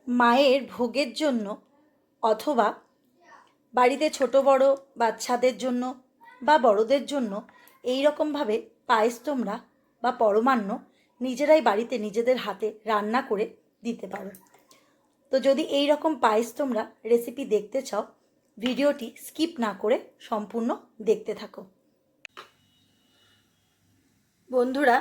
মায়ের ভোগের জন্য অথবা বাড়িতে ছোট বড় বাচ্চাদের জন্য বা বড়দের জন্য এই রকমভাবে পায়েস তোমরা বা পরমান্ন নিজেরাই বাড়িতে নিজেদের হাতে রান্না করে দিতে পারো। তো যদি এই রকম পায়েস তোমরা রেসিপি দেখতে চাও, ভিডিওটি স্কিপ না করে সম্পূর্ণ দেখতে থাকো। বন্ধুরা,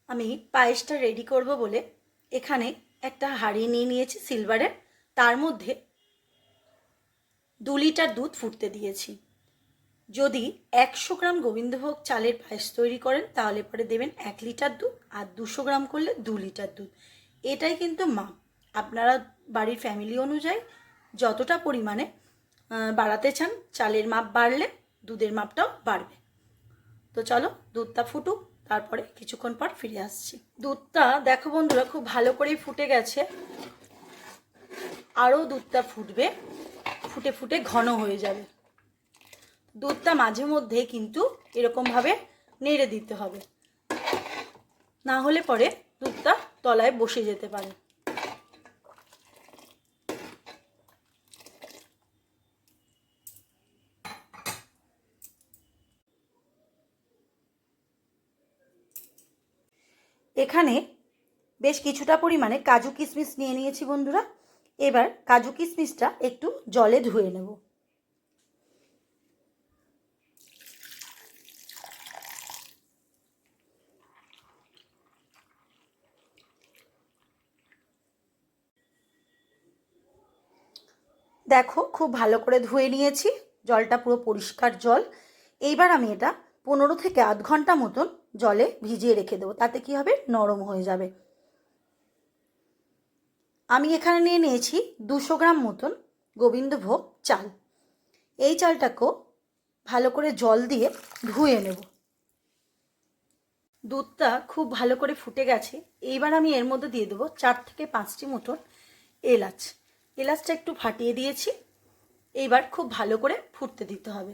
আমি পায়েসটা রেডি করব বলে এখানে একটা হাঁড়ি নিয়ে নিয়েছি সিলভারের। তার মধ্যে 2 লিটার দুধ ফুটতে দিয়েছি। যদি 100 গ্রাম গোবিন্দভোগ চালের পায়েস তৈরি করেন তাহলে পরে দেবেন 1 লিটার দুধ, আর 200 গ্রাম করলে 2 লিটার দুধ। এটাই কিন্তু মাপ। আপনারা বাড়ির ফ্যামিলি অনুযায়ী যতটা পরিমাণে বাড়াতে চান, চালের মাপ বাড়লে দুধের মাপটাও বাড়বে। তো চলো দুধটা ফুটুক, তারপরে কিছুক্ষণ পর ফিরে আসছি। দুধটা দেখো বন্ধুরা, খুব ভালো করেই ফুটে গেছে। আরও দুধটা ফুটবে, ফুটে ফুটে ঘন হয়ে যাবে। দুধটা মাঝে মধ্যে কিন্তু এরকমভাবে নেড়ে দিতে হবে, না হলে পরে দুধটা তলায় বসে যেতে পারে। এখানে বেশ কিছুটা পরিমাণে কাজু কিশমিশ নিয়ে নিয়েছি বন্ধুরা। এবার কাজু কিশমিশটা একটু জলে ধুয়ে নেব। দেখো খুব ভালো করে ধুয়ে নিয়েছি, জলটা পুরো পরিষ্কার জল। এইবার আমি এটা 15 থেকে আধ ঘন্টা মতন জলে ভিজিয়ে রেখে দেবো, তাতে কি হবে, নরম হয়ে যাবে। আমি এখানে নিয়ে নিয়েছি 200 গ্রাম মতন গোবিন্দভোগ চাল। এই চালটাকেও ভালো করে জল দিয়ে ধুয়ে নেব। দুধটা খুব ভালো করে ফুটে গেছে। এইবার আমি এর মধ্যে দিয়ে দেবো 4 থেকে 5টি মতন এলাচ। এলাচটা একটু ফাটিয়ে দিয়েছি। এইবার খুব ভালো করে ফুটতে দিতে হবে।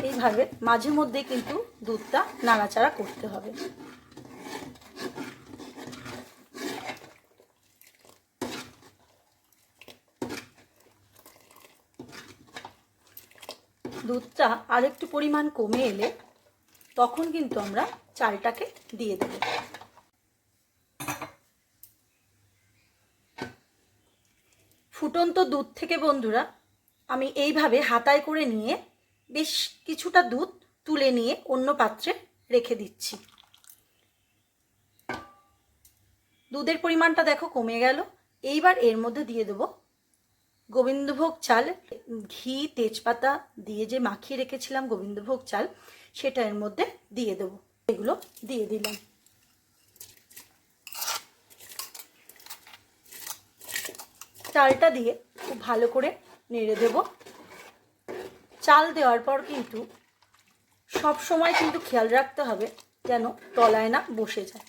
এইভাবে মাঝে মধ্যে কিন্তু দুধটা নাড়াচাড়া করতে হবে। দুধটা আর একটু পরিমাণ কমে এলে তখন কিন্তু আমরা চালটাকে দিয়ে দেব। ফুটন্ত দুধ থেকে বন্ধুরা আমি এইভাবে হাতায় করে নিয়ে বেশ কিছুটা দুধ তুলে নিয়ে অন্য পাত্রে রেখে দিচ্ছি। দুধের পরিমাণটা দেখো কমে গেল। এইবার এর মধ্যে দিয়ে দেব গোবিন্দভোগ চাল, ঘি তেজপাতা দিয়ে যে মাখিয়ে রেখেছিলাম গোবিন্দভোগ চাল, সেটা এর মধ্যে দিয়ে দেব। এগুলো দিয়ে দিলাম। চালটা দিয়ে খুব ভালো করে নেড়ে দেব। চাল দেওয়ার পর কিন্তু সব সময় কিন্তু খেয়াল রাখতে হবে যেন তলায় না বসে যায়।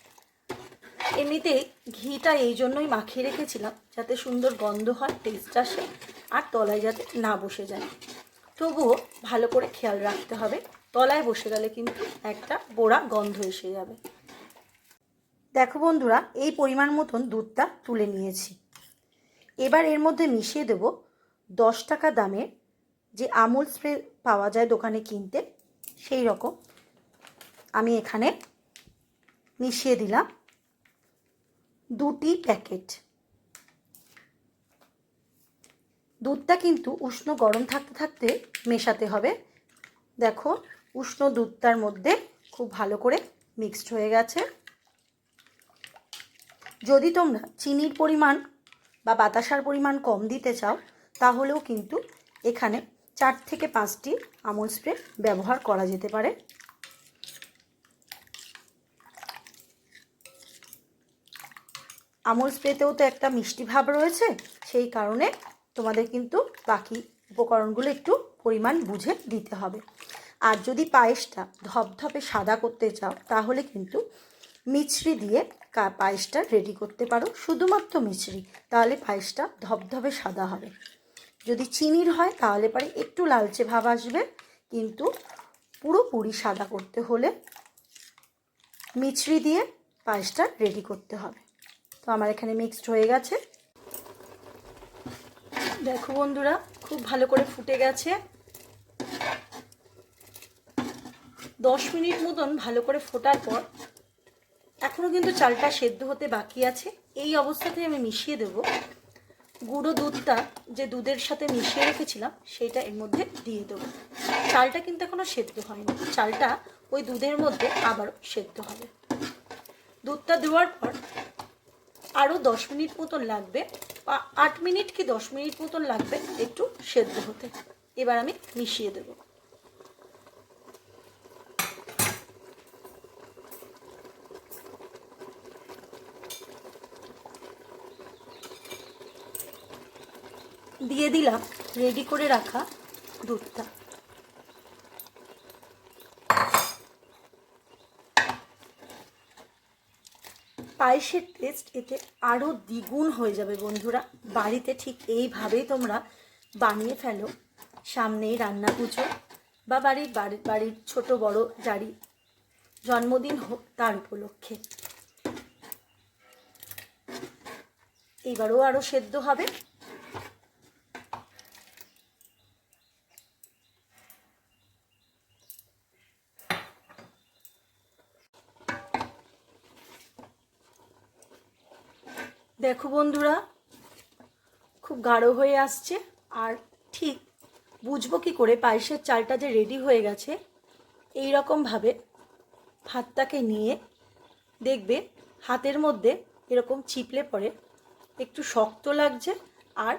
এমনিতেই ঘিটা এই জন্যই মাখিয়ে রেখেছিলাম যাতে সুন্দর গন্ধ হয়, টেস্ট আসে, আর তলায় যাতে না বসে যায়। তবুও ভালো করে খেয়াল রাখতে হবে, তলায় বসে গেলে কিন্তু একটা বোড়া গন্ধ এসে যাবে। দেখো বন্ধুরা, এই পরিমাণ মতন দুধটা তুলে নিয়েছি। এবার এর মধ্যে মিশিয়ে দেব 10 টাকা দামের যে আমুল স্প্রে পাওয়া যায় দোকানে কিনতে, সেই রকম আমি এখানে মিশিয়ে দিলাম 2টি প্যাকেট। দুধটা কিন্তু উষ্ণ গরম থাকতে থাকতে মেশাতে হবে। দেখো উষ্ণ দুধটার মধ্যে খুব ভালো করে মিক্সড হয়ে গেছে। যদি তোমরা চিনির পরিমাণ বা বাতাসার পরিমাণ কম দিতে চাও তাহলেও কিন্তু এখানে 4 থেকে 5টি আমুল স্প্রে ব্যবহার করা যেতে পারে। আমুল স্প্রেতেও তো একটা মিষ্টি ভাব রয়েছে, সেই কারণে তোমাদের কিন্তু বাকি উপকরণগুলো একটু পরিমাণ বুঝে দিতে হবে। আর যদি পায়েসটা ধপধপে সাদা করতে চাও তাহলে কিন্তু মিছরি দিয়ে পায়েসটা রেডি করতে পারো, শুধুমাত্র মিছরি, তাহলে পায়েসটা ধপধপে সাদা হবে। যদি চিনির হয় তাহলে পরে একটু লালচে ভাব আসবে, কিন্তু পুরোপুরি সাদা করতে হলে মিছরি দিয়ে পায়েসটা রেডি করতে হবে। তো আমার এখানে মিক্সড হয়ে গেছে। দেখো বন্ধুরা, খুব ভালো করে ফুটে গেছে। 10 মিনিট মতন ভালো করে ফোটার পর এখনও কিন্তু চালটা সেদ্ধ হতে বাকি আছে। এই অবস্থাতেই আমি মিশিয়ে দেব গুঁড়ো দুধটা, যে দুধের সাথে মিশিয়ে রেখেছিলাম সেইটা এর মধ্যে দিয়ে দেবো। চালটা কিন্তু এখনও সেদ্ধ হয়নি, চালটা ওই দুধের মধ্যে আবারও সেদ্ধ হবে। দুধটা দেওয়ার পর আরও 10 মিনিট মতন লাগবে, 8 মিনিট কি 10 মিনিট মতন লাগবে একটু সেদ্ধ হতে। এবার আমি মিশিয়ে দেব। দিয়ে দিলাম রেডি করে রাখা দুধটা। পায়েসের টেস্ট এতে আরও দ্বিগুণ হয়ে যাবে বন্ধুরা। বাড়িতে ঠিক এইভাবেই তোমরা বানিয়ে ফেলো। সামনেই রান্না পুজো বা বাড়ির ছোট বড় যারই জন্মদিন হোক তার উপলক্ষে। এইবারও আরও সেদ্ধ হবে। দেখো বন্ধুরা, খুব গাঢ় হয়ে আসছে। আর ঠিক বুঝবো কি করে পায়েসের চালটা যে রেডি হয়ে গেছে? এই রকমভাবে ভাতটাকে নিয়ে দেখবে হাতের মধ্যে এরকম চিপলে পড়ে, একটু শক্ত লাগছে আর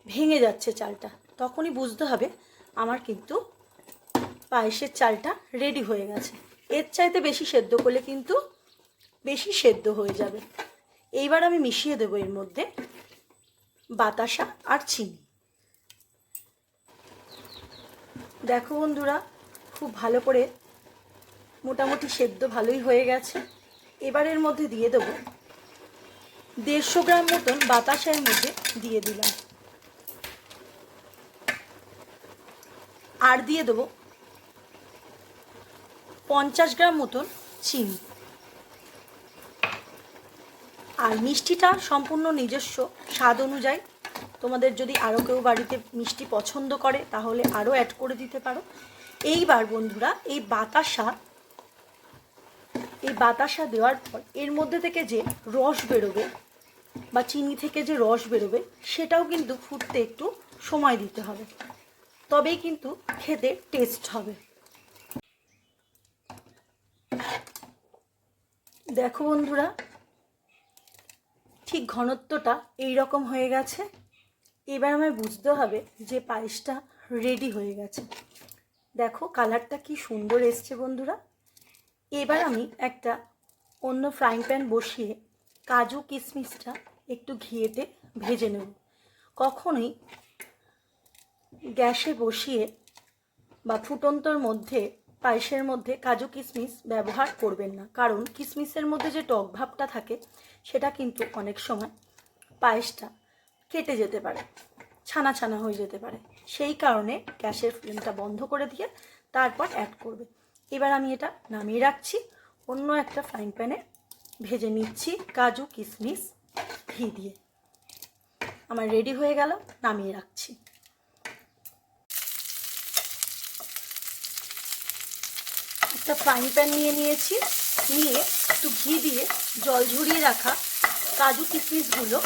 ভেঙে যাচ্ছে চালটা। তখনই বুঝতে হবে আমার কিন্তু পায়েসের চালটা রেডি হয়ে গেছে। এর চাইতে বেশি সেদ্ধ করলে কিন্তু বেশি সেদ্ধ হয়ে যাবে। এইবার আমি মিশিয়ে দেবো এর মধ্যে বাতাসা আর চিনি। দেখো বন্ধুরা, খুব ভালো করে মোটামুটি সেদ্ধ ভালোই হয়ে গেছে। এবার এর মধ্যে দিয়ে দেবো 150 গ্রাম মতন বাতাসা এর মধ্যে দিয়ে দিলাম। আর দিয়ে দেবো 50 গ্রাম মতন চিনি। আর মিষ্টিটা সম্পূর্ণ নিজস্ব স্বাদ অনুযায়ী। তোমাদের যদি আরও কেউ বাড়িতে মিষ্টি পছন্দ করে তাহলে আরও অ্যাড করে দিতে পারো। এইবার বন্ধুরা, এই বাতাসা দেওয়ার পর এর মধ্যে থেকে যে রস বেরোবে বা চিনি থেকে যে রস বেরোবে সেটাও কিন্তু ফুটতে একটু সময় দিতে হবে, তবেই কিন্তু খেতে টেস্ট হবে। দেখো বন্ধুরা, ঠিক ঘনত্বটা এই রকম হয়ে গেছে। এবার আমায় বুঝতে হবে যে পায়েসটা রেডি হয়ে গেছে। দেখো কালারটা কি সুন্দর এসছে বন্ধুরা। এবার আমি একটা অন্য ফ্রাইং প্যান বসিয়ে কাজু কিশমিশটা একটু ঘিয়েতে ভেজে নেব। কখনোই গ্যাসে বসিয়ে বা ফুটন্তর মধ্যে পায়েসের মধ্যে কাজু কিশমিশ ব্যবহার করবেন না, কারণ কিশমিশের মধ্যে যে টক ভাবটা থাকে সেটা কিন্তু অনেক সময় পায়েসটা কেটে যেতে পারে, ছানা ছানা হয়ে যেতে পারে। সেই কারণে গ্যাসের ফ্লেমটা বন্ধ করে দিয়ে তারপর অ্যাড করবে। এবার আমি এটা নামিয়ে রাখছি, অন্য একটা ফ্রাইং প্যানে ভেজে নিচ্ছি কাজু কিশমিশ ঘি দিয়ে। আমার রেডি হয়ে গেল, নামিয়ে রাখছি। একটা ফ্রাইং প্যান নিয়েছি, নিয়ে একটু ঘি দিয়ে জল ঝরিয়ে রাখা কাজু কিশমিশগুলো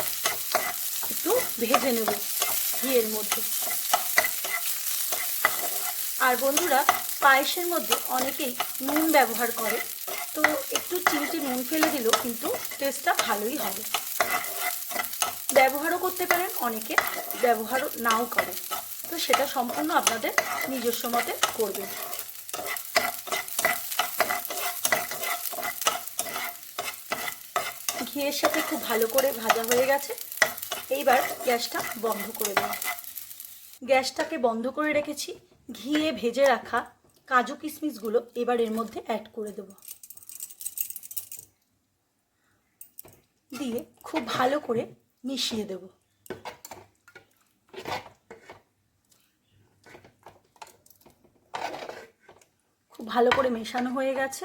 একটু ভেজে নেব ঘিয়ের মধ্যে। আর বন্ধুরা, পায়েসের মধ্যে অনেকেই নুন ব্যবহার করে, তো একটু চিমটি নুন ফেলে দিলেও কিন্তু টেস্টটা ভালোই হবে। ব্যবহারও করতে পারেন, অনেকে ব্যবহারও নাও করে, তো সেটা সম্পূর্ণ আপনাদের নিজস্ব মতে করবেন। ঘিয়ের সাথে খুব ভালো করে ভাজা হয়ে গেছে। এইবার গ্যাসটা বন্ধ করে দেব। গ্যাসটাকে বন্ধ করে রেখেছি। ঘিয়ে ভেজে রাখা কাজু কিশমিশগুলো এবার এর মধ্যে অ্যাড করে দেব। দিয়ে খুব ভালো করে মিশিয়ে দেব। খুব ভালো করে মেশানো হয়ে গেছে।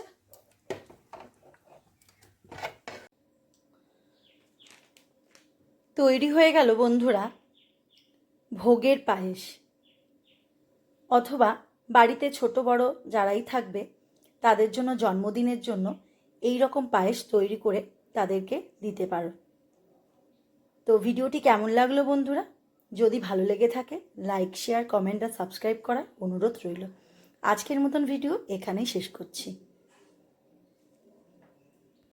তৈরি হয়ে গেল বন্ধুরা ভোগের পায়েস। অথবা বাড়িতে ছোট বড় যারাই থাকবে তাদের জন্য জন্মদিনের জন্য এই রকম পায়েস তৈরি করে তাদেরকে দিতে পারো। তো ভিডিওটি কেমন লাগলো বন্ধুরা? যদি ভালো লেগে থাকে লাইক, শেয়ার, কমেন্ট আর সাবস্ক্রাইব করার অনুরোধ রইল। আজকের মতন ভিডিও এখানেই শেষ করছি।